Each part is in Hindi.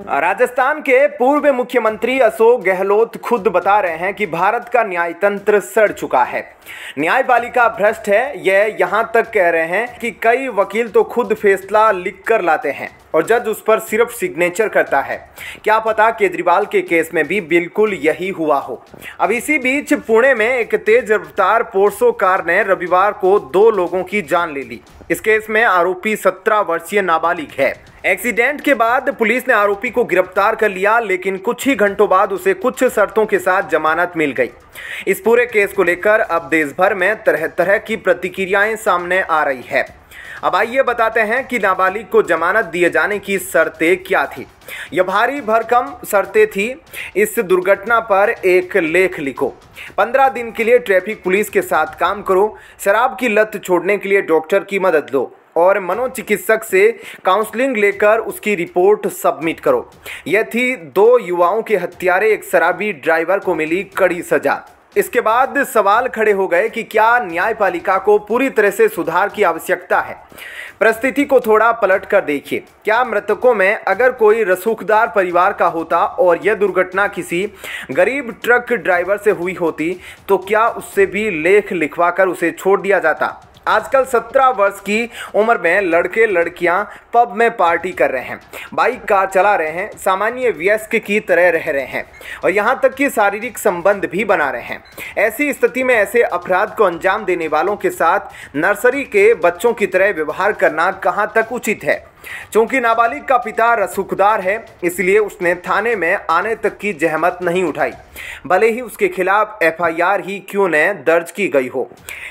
राजस्थान के पूर्व मुख्यमंत्री अशोक गहलोत खुद बता रहे हैं कि भारत का न्याय तंत्र सड़ चुका है, न्यायपालिका भ्रष्ट है। यह यहां तक कह रहे हैं कि कई वकील तो खुद फैसला लिख कर लाते हैं और जज उस पर सिर्फ सिग्नेचर करता है। क्या पता केजरीवाल के केस में भी बिल्कुल यही हुआ हो। अब इसी बीच पुणे में एक तेज रफ्तार पोर्शो कार ने रविवार को 2 लोगों की जान ले ली। इस केस में आरोपी 17 वर्षीय नाबालिग है। एक्सीडेंट के बाद पुलिस ने आरोपी को गिरफ्तार कर लिया, लेकिन कुछ ही घंटों बाद उसे कुछ शर्तों के साथ जमानत मिल गई। इस पूरे केस को लेकर अब देश भर में तरह तरह की प्रतिक्रियाएं सामने आ रही है। अब आइए बताते हैं कि नाबालिग को जमानत दिए जाने की शर्तें क्या थी। यह भारी भरकम शर्तें थी। इस दुर्घटना पर एक लेख लिखो, 15 दिन के लिए ट्रैफिक पुलिस के साथ काम करो, शराब की लत छोड़ने के लिए डॉक्टर की मदद लो और मनोचिकित्सक से काउंसलिंग लेकर उसकी रिपोर्ट सबमिट करो। यह थी 2 युवाओं के हत्यारे एक शराबी ड्राइवर को मिली कड़ी सजा। इसके बाद सवाल खड़े हो गए कि क्या न्यायपालिका को पूरी तरह से सुधार की आवश्यकता है। परिस्थिति को थोड़ा पलट कर देखिए। क्या मृतकों में अगर कोई रसूखदार परिवार का होता और यह दुर्घटना किसी गरीब ट्रक ड्राइवर से हुई होती तो क्या उससे भी लेख लिखवा कर उसे छोड़ दिया जाता। आजकल 17 वर्ष की उम्र में लड़के लड़कियां पब में पार्टी कर रहे हैं, बाइक कार चला रहे हैं, सामान्य वयस्क की तरह रह रहे हैं और यहां तक कि शारीरिक संबंध भी बना रहे हैं। ऐसी स्थिति में ऐसे अपराध को अंजाम देने वालों के साथ नर्सरी के बच्चों की तरह व्यवहार करना कहां तक उचित है। चूंकि नाबालिग का पिता रसूखदार है, इसलिए उसने थाने में आने तक की जहमत नहीं उठाई, भले ही उसके खिलाफ एफआईआर ही क्यों न दर्ज की गई हो।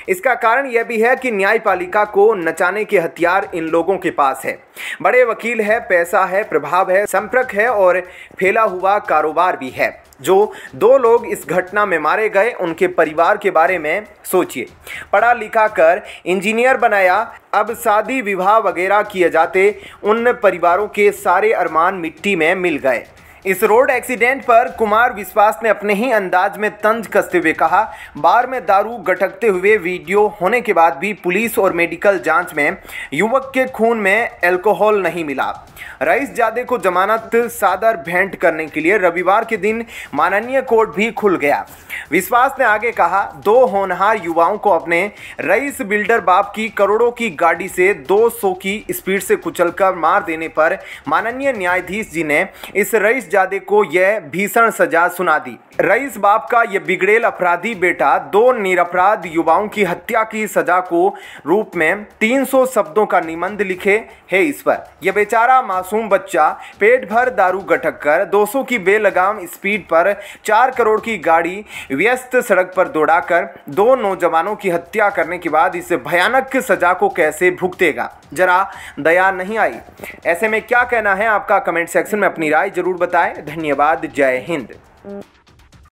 इसका कारण यह भी है कि न्यायपालिका को नचाने के हथियार इन लोगों के पास है। बड़े वकील है, पैसा है, प्रभाव है, संपर्क है और फैला हुआ कारोबार भी है। जो 2 लोग इस घटना में मारे गए, उनके परिवार के बारे में सोचिए। पढ़ा लिखा कर इंजीनियर बनाया, अब शादी विवाह वगैरह किए जाते, उन परिवारों के सारे अरमान मिट्टी में मिल गए। इस रोड एक्सीडेंट पर कुमार विश्वास ने अपने ही अंदाज में तंज कसते हुए कहा, बार में दारू गटकते हुए वीडियो होने के बाद भी पुलिस और मेडिकल जांच में युवक के खून में अल्कोहल नहीं मिला। रईसजादे को जमानत सादर भेंट करने के लिए रविवार के दिन माननीय कोर्ट भी खुल गया। विश्वास ने आगे कहा, 2 होनहार युवाओं को अपने रईस बिल्डर बाप की करोड़ों की गाड़ी से 200 की स्पीड से कुचलकर मार देने पर माननीय न्यायाधीश जी ने इस रईसजादे को यह भीषण सजा सुना दी। रईस बाप का यह बिगड़ेल अपराधी बेटा 2 निरपराध युवाओं की हत्या की सजा को रूप में 300 शब्दों का निबंध लिखे है इस पर। यह बेचारा मासूम बच्चा पेट भर दारू गटक कर 200 की बेलगाम स्पीड पर 4 करोड़ की गाड़ी व्यस्त सड़क पर दौड़ाकर 2 नौजवानों की हत्या करने के बाद इस भयानक सजा को कैसे भुगतेगा। जरा दया नहीं आई। ऐसे में क्या कहना है आपका, कमेंट सेक्शन में अपनी राय जरूर बताएं। धन्यवाद। जय हिंद।